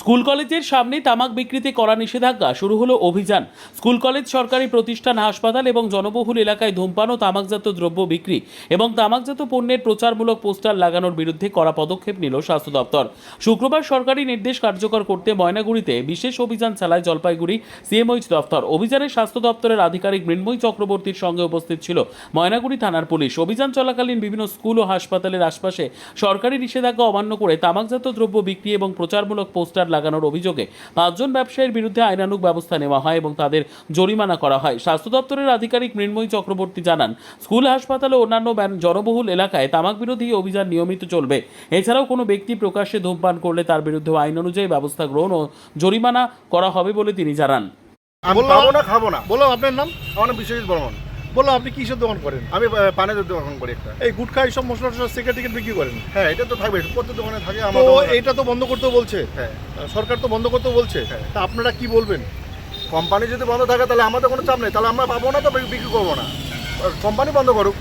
School কলেজের সামনে তামাক বিক্রিতে করা নিষেধাজ্ঞা, শুরু হলো অভিযান। স্কুল কলেজ, সরকারি প্রতিষ্ঠান, হাসপাতাল এবং জনবহুল এলাকায় ধূমপান ও তামাকজাত দ্রব্য বিক্রি এবং তামাকজাত পণ্যের প্রচারমূলক পোস্টার লাগানোর বিরুদ্ধে কড়া পদক্ষেপ নিল স্বাস্থ্য দপ্তর। শুক্রবার সরকারি নির্দেশ কার্যকর করতে ময়নাগুড়িতে বিশেষ অভিযান চালায় জলপাইগুড়ি সিএমওইচ দপ্তর। অভিযানে স্বাস্থ্য দপ্তরের আধিকারিক মৃন্ময়ী চক্রবর্তীর সঙ্গে উপস্থিত ছিল ময়নাগুড়ি থানার পুলিশ। অভিযান চলাকালীন বিভিন্ন স্কুল ও হাসপাতালের আশপাশে সরকারি নিষেধাজ্ঞা অমান্য করে তামাকজাত দ্রব্য বিক্রি এবং প্রচারমূলক পোস্টার লাগানোর অভিযোগে 5 জন ব্যবসায়ীর বিরুদ্ধে আইনানুগ ব্যবস্থা নেওয়া হয় এবং তাদের জরিমানা করা হয়। স্বাস্থ্য দপ্তরের আধিকারিক মৃন্ময়ী চক্রবর্তী জানান, স্কুল, হাসপাতাল ও অন্যান্য জনবহুল এলাকায় তামাক বিরোধী অভিযান নিয়মিত চলবে। এছাড়াও কোনো ব্যক্তি প্রকাশ্যে ধূমপান করলে তার বিরুদ্ধে আইন অনুযায়ী ব্যবস্থা গ্রহণ ও জরিমানা করা হবে বলে তিনি জানান। আমি খাবো না, খাবো না। বলো আপনার নাম। আমার নাম বিশ্বজিৎ বর্মন। বলো আপনি কিসের দোকান করেন? আমি পানের দোকান করি একটা। এই গুটখা এইসব মশলা টশলা সিগারেট টিকেট বিক্রি করেন? হ্যাঁ, এটা তো থাকবে, প্রত্যেক দোকানে থাকে। তো আমার এটা তো বন্ধ করতে বলছে। হ্যাঁ, সরকার তো বন্ধ করতে বলছে। হ্যাঁ। তা আপনারা কি বলবেন? কোম্পানি যদি বন্ধ থাকে তাহলে আমাদের কোনো চাপ নেই, তাহলে আমরা পাবো না, তো বিক্রি করবো না। কোম্পানি বন্ধ করুক।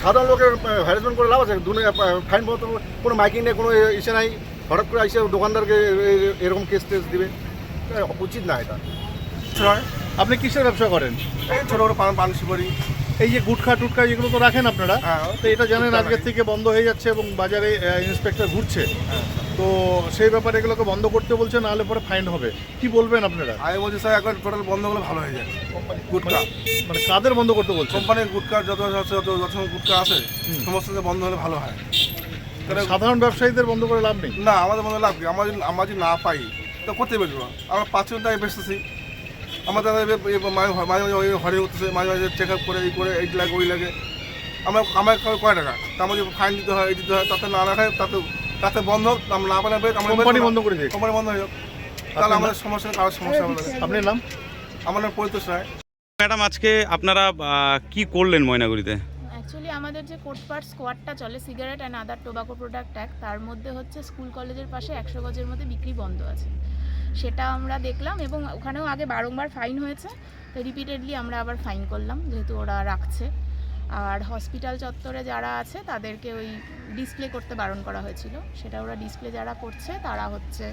সাধারণ লোকের হ্যারাসমেন্ট করে লাভ আছে? ফাইন মতো কোনো মাইকিং নেই, কোনো ইসে নাই। হঠাৎ করে এসে দোকানদারকে এরকম কেস টেস দিবে, উচিত না এটা। আপনি কিসের ব্যবসা করেন? এই ছোটো ছোটো পান সুপারি, এই যে গুটখা টুটখা এগুলো তো রাখেন আপনারা। হ্যাঁ। তো এটা জানেন আজকের থেকে বন্ধ হয়ে যাচ্ছে এবং বাজারে ইন্সপেক্টর ঘুরছে। হ্যাঁ। তো সেই ব্যাপারে এগুলোকে বন্ধ করতে বলছে, নাহলে পরে ফাইন হবে। কি বলবেন আপনারা? আমি বলছি স্যার, একবার টোটাল বন্ধ করলে ভালো হয়ে যায়। গুটকা মানে কাদের বন্ধ করতে বলছে? কোম্পানির গুটকা যত গুটকা আছে সমস্ত বন্ধ হলে ভালো হয়। সাধারণ ব্যবসায়ীদের বন্ধ করে লাভ নেই। না, আমাদের মধ্যে লাভ কি? আমরা যদি না পাই তো করতে পারবো। আমরা 5 টাকা বেচতেছি, আমাদের মাঝে মাঝে হরে উঠতেছে, মাঝে মাঝে চেক আপ করে এই লাগে ওই লাগে। আমার কয় টাকা? তার মধ্যে ফাইন দিতে হয়, এই দিতে হয়। তাতে না রাখায় তাতে বন্ধ হোক, আমরা না পাই কোম্পানি বন্ধ করে দিই। কোম্পানি বন্ধ হয়ে যাক, তাহলে আমাদের সমস্যা, কারোর সমস্যা হবে না। আপনার নাম? আমার নাম পরিতোষ রায়। ম্যাডাম, আজকে আপনারা কি করলেন ময়নাগুড়িতে? অ্যাকচুয়ালি আমাদের যে কোটপাট স্কোয়াডটা চলে, cigarette and other tobacco product act, তার মধ্যে হচ্ছে স্কুল কলেজের পাশে 100 গজের মধ্যে বিক্রি বন্ধ আছে, সেটা আমরা দেখলাম এবং ওখানেও আগে বারংবার ফাইন হয়েছে। তো রিপিটেডলি আমরা আবার ফাইন করলাম, যেহেতু ওরা রাখছে। আর হসপিটাল চত্বরে যারা আছে তাদেরকে ওই ডিসপ্লে করতে বারণ করা হয়েছিল, সেটা ওরা ডিসপ্লে যারা করছে তারা হচ্ছে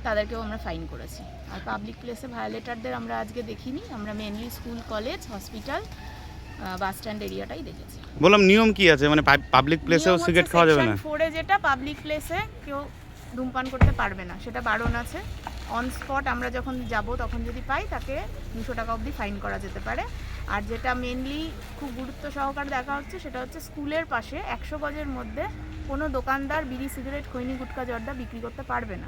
তাদেরকেও আমরা ফাইন করেছি। আর পাবলিক প্লেসে ভায়োলেটারদের আমরা আজকে দেখিনি, আমরা mainly school, college, hospital, bus stand এরিয়াটাই দেখেছি। বললাম নিয়ম কি আছে, মানে পাবলিক প্লেসেও সিগারেট খাওয়া যাবে না? সেকশন 4 যেটা, পাবলিক প্লেসে কেউ ধূমপান করতে পারবে না, সেটা বারণ আছে। অন স্পট আমরা যখন যাব তখন যদি পাই, তাকে 200 টাকা অবধি ফাইন করা যেতে পারে। আর যেটা মেনলি খুব গুরুত্ব সহকারে দেখা হচ্ছে, সেটা হচ্ছে স্কুলের পাশে 100 গজের মধ্যে কোনো দোকানদার বিড়ি, সিগারেট, খৈনি, গুটখা, জর্দা বিক্রি করতে পারবে না,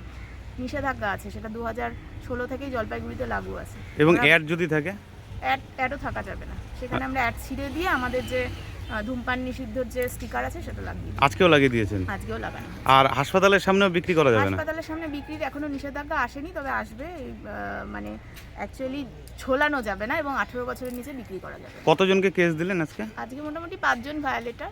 নিষেধাজ্ঞা আছে। সেটা 2016 থেকেই জলপাইগুড়িতে লাগু আছে। এবং অ্যাড যদি থাকে? অ্যাডও থাকা যাবে না, সেখানে আমরা অ্যাড ছিঁড়ে দিয়ে আমাদের যে ধূমপান নিষিদ্ধর যে স্টিকার আছে সেটা লাগিয়ে দিই। আজকেও লাগিয়ে দিয়েছেন? আজকেও লাগানো। আর হাসপাতালের সামনেও বিক্রি করা যাবে না? হাসপাতালের সামনে বিক্রির এখনো নিষেধাজ্ঞা আসেনি, তবে আসবে। মানে অ্যাকচুয়ালি ঝোলানো যাবে না এবং 18 বছরের নিচে বিক্রি করা যাবে। কতজনকে কেস দিলেন আজকে? আজকে মোটামুটি 5 জন ভায়োলেটার।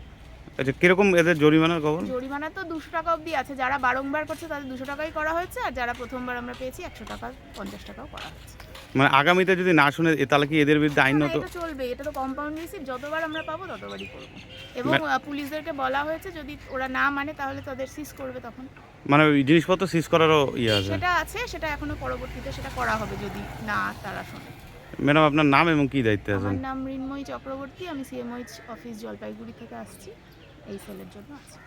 আচ্ছা, কিরকম এদের জরিমানার খবর? জরিমানা তো 200 টাকা অবধি আছে, যারা বারংবার করছে তাদের 200 টাকাই করা হয়েছে, আর যারা প্রথমবার আমরা পেয়েছি 100 টাকা, 50 টাকাও করা হয়েছে। মানে আগামীতে যদি না শুনে তাহলে কি এদের বিরুদ্ধে আইনত? এটা চলবে, এটা তো কম্পাউন্ড রিসিপ্ট, যতবার আমরা পাবো ততবারই করব। এবং পুলিশদেরকে বলা হয়েছে যদি ওরা না মানে তাহলে তাদের সিজ করবে তখন। মানে ওই জিনিসপত্র সিজ করারও ইয়ে আছে? সেটা আছে, সেটা এখনো পরবর্তীতে সেটা করা হবে যদি না তারা শোনে। ম্যাডাম, আপনার নাম এবং কি দায়িত্বে আছেন? আমার নাম মৃন্ময়ী চক্রবর্তী, আমি সিএমওইচ অফিস জলপাইগুড়ি থেকে আসছি, এই সেলের জন্য আছি।